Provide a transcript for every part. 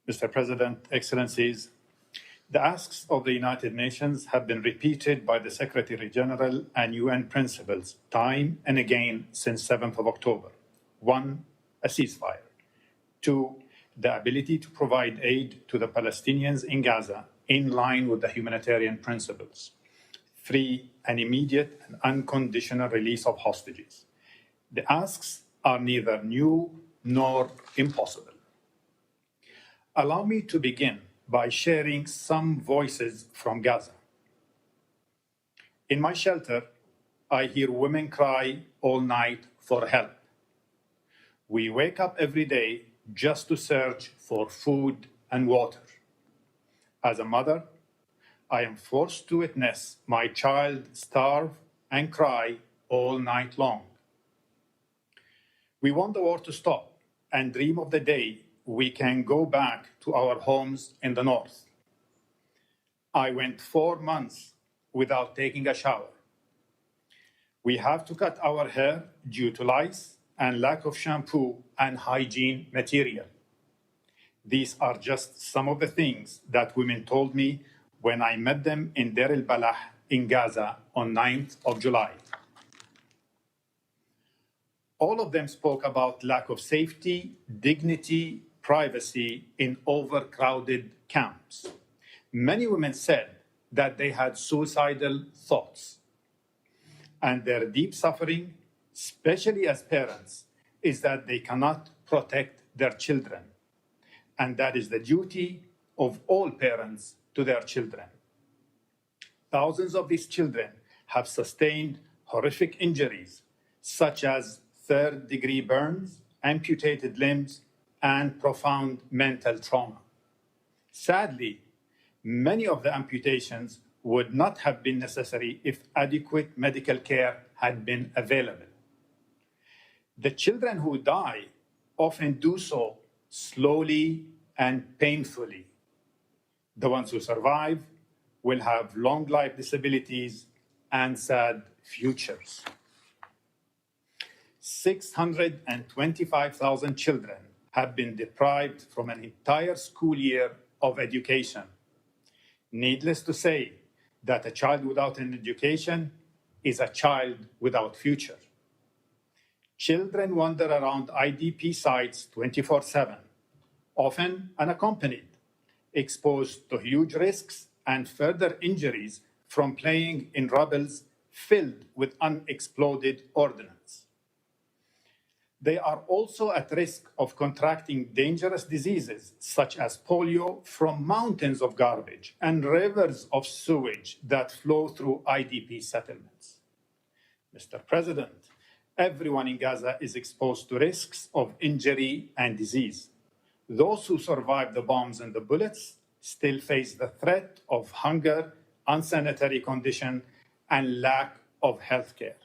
Mr. President, Excellencies, the asks of the United Nations have been repeated by the Secretary General and UN principals time and again since 7th of October. 1, a ceasefire. 2, the ability to provide aid to the Palestinians in Gaza in line with the humanitarian principles. 3, an immediate and unconditional release of hostages. The asks are neither new nor impossible. Allow me to begin by sharing some voices from Gaza. In my shelter, I hear women cry all night for help. We wake up every day just to search for food and water. As a mother, I am forced to witness my child starve and cry all night long. We want the war to stop and dream of the day we can go back to our homes in the north. I went 4 months without taking a shower. We have to cut our hair due to lice and lack of shampoo and hygiene material. These are just some of the things that women told me when I met them in Deir al Balah in Gaza on 9th of July. All of them spoke about lack of safety, dignity, privacy in overcrowded camps. Many women said that they had suicidal thoughts. And their deep suffering, especially as parents, is that they cannot protect their children. And that is the duty of all parents to their children. Thousands of these children have sustained horrific injuries, such as third-degree burns, amputated limbs, and profound mental trauma. Sadly, many of the amputations would not have been necessary if adequate medical care had been available. The children who die often do so slowly and painfully. The ones who survive will have long life disabilities and sad futures. 625,000 children have been deprived from an entire school year of education. Needless to say that a child without an education is a child without future. Children wander around IDP sites 24/7, often unaccompanied, exposed to huge risks and further injuries from playing in rubbles filled with unexploded ordnance. They are also at risk of contracting dangerous diseases such as polio from mountains of garbage and rivers of sewage that flow through IDP settlements. Mr. President, everyone in Gaza is exposed to risks of injury and disease. Those who survive the bombs and the bullets still face the threat of hunger, unsanitary conditions, and lack of health care.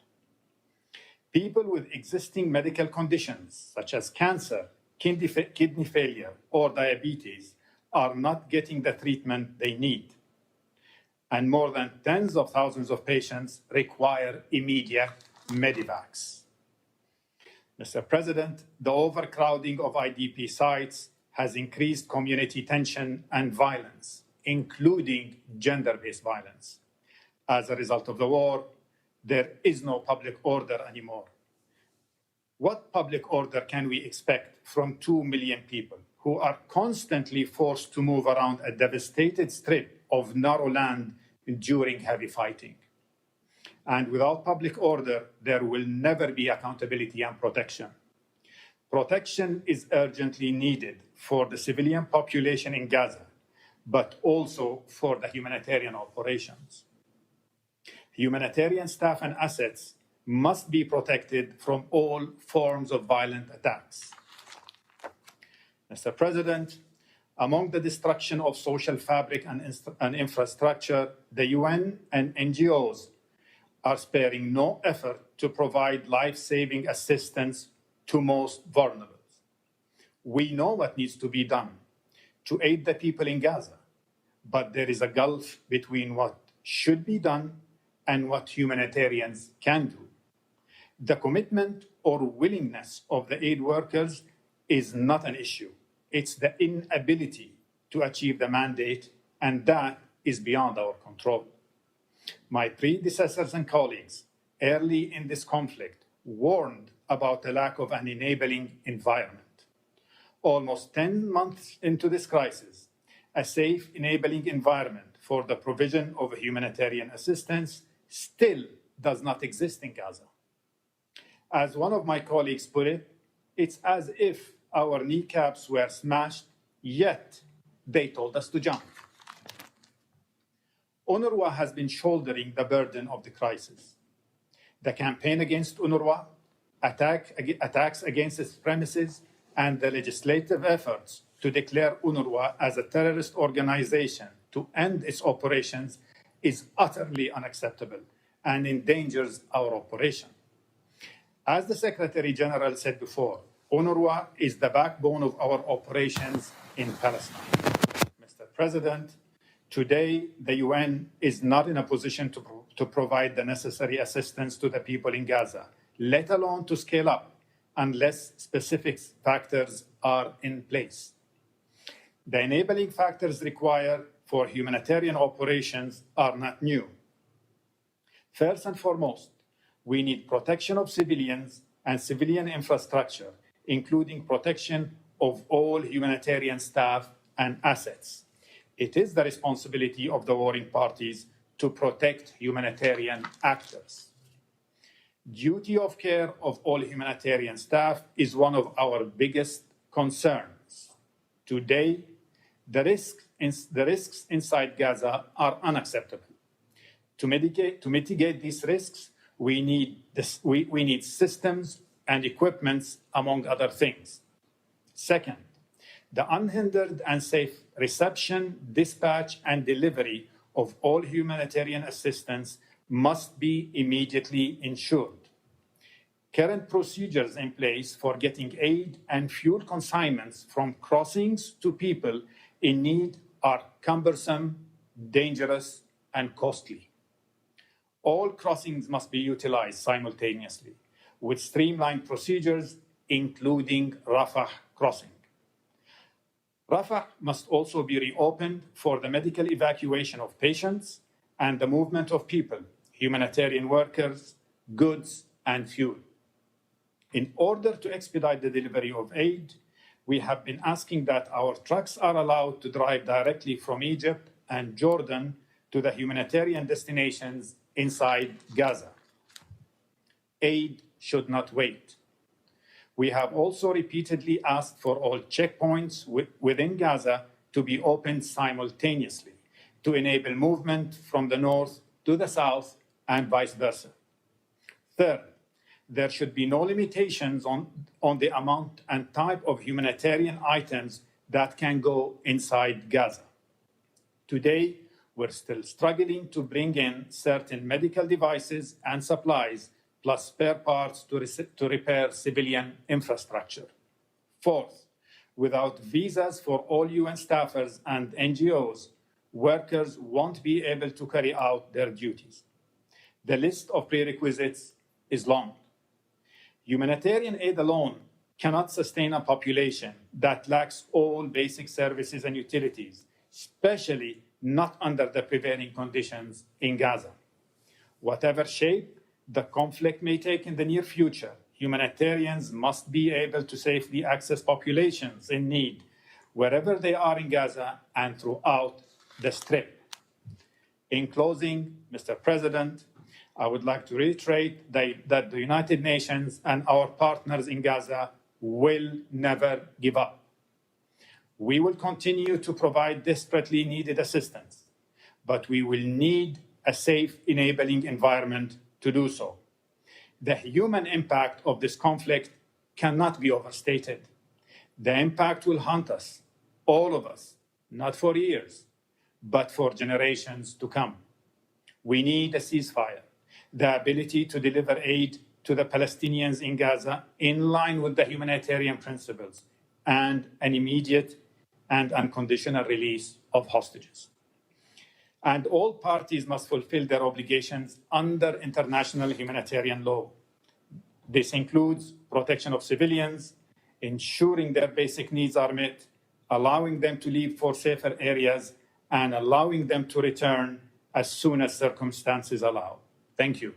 People with existing medical conditions, such as cancer, kidney failure, or diabetes, are not getting the treatment they need. And more than tens of thousands of patients require immediate medivacs. Mr. President, the overcrowding of IDP sites has increased community tension and violence, including gender-based violence. As a result of the war, there is no public order anymore. What public order can we expect from 2 million people who are constantly forced to move around a devastated strip of narrow land during heavy fighting? And without public order, there will never be accountability and protection. Protection is urgently needed for the civilian population in Gaza, but also for the humanitarian operations. Humanitarian staff and assets must be protected from all forms of violent attacks. Mr. President, among the destruction of social fabric and infrastructure, the UN and NGOs are sparing no effort to provide life-saving assistance to most vulnerable. We know what needs to be done to aid the people in Gaza, but there is a gulf between what should be done and what humanitarians can do. The commitment or willingness of the aid workers is not an issue. It's the inability to achieve the mandate, and that is beyond our control. My predecessors and colleagues early in this conflict warned about the lack of an enabling environment. Almost 10 months into this crisis, a safe enabling environment for the provision of humanitarian assistance still does not exist in Gaza. As one of my colleagues put it, it's as if our kneecaps were smashed, yet they told us to jump. UNRWA has been shouldering the burden of the crisis. The campaign against UNRWA, attacks against its premises, and the legislative efforts to declare UNRWA as a terrorist organization to end its operations is utterly unacceptable and endangers our operation. As the Secretary General said before, UNRWA is the backbone of our operations in Palestine. Mr. President, today the UN is not in a position to provide the necessary assistance to the people in Gaza, let alone to scale up, unless specific factors are in place. The enabling factors required for humanitarian operations are not new. First and foremost, we need protection of civilians and civilian infrastructure, including protection of all humanitarian staff and assets. It is the responsibility of the warring parties to protect humanitarian actors. Duty of care of all humanitarian staff is one of our biggest concerns. Today, the risks inside Gaza are unacceptable. To mitigate these risks, we need systems and equipments, among other things. Second, the unhindered and safe reception, dispatch, and delivery of all humanitarian assistance must be immediately ensured. Current procedures in place for getting aid and fuel consignments from crossings to people in need are cumbersome, dangerous, and costly. All crossings must be utilized simultaneously with streamlined procedures, including Rafah crossing. Rafah must also be reopened for the medical evacuation of patients and the movement of people, humanitarian workers, goods, and fuel. In order to expedite the delivery of aid, we have been asking that our trucks are allowed to drive directly from Egypt and Jordan to the humanitarian destinations inside Gaza. Aid should not wait. We have also repeatedly asked for all checkpoints within Gaza to be opened simultaneously to enable movement from the north to the south and vice versa. Third, there should be no limitations on the amount and type of humanitarian items that can go inside Gaza. Today, we're still struggling to bring in certain medical devices and supplies, plus spare parts to repair civilian infrastructure. Fourth, without visas for all UN staffers and NGOs, workers won't be able to carry out their duties. The list of prerequisites is long. Humanitarian aid alone cannot sustain a population that lacks all basic services and utilities, especially not under the prevailing conditions in Gaza. Whatever shape the conflict may take in the near future, humanitarians must be able to safely access populations in need wherever they are in Gaza and throughout the Strip. In closing, Mr. President, I would like to reiterate that the United Nations and our partners in Gaza will never give up. We will continue to provide desperately needed assistance, but we will need a safe, enabling environment to do so. The human impact of this conflict cannot be overstated. The impact will haunt us, all of us, not for years, but for generations to come. We need a ceasefire, the ability to deliver aid to the Palestinians in Gaza in line with the humanitarian principles, and an immediate and unconditional release of hostages. And all parties must fulfill their obligations under international humanitarian law. This includes protection of civilians, ensuring their basic needs are met, allowing them to leave for safer areas, and allowing them to return as soon as circumstances allow. Thank you.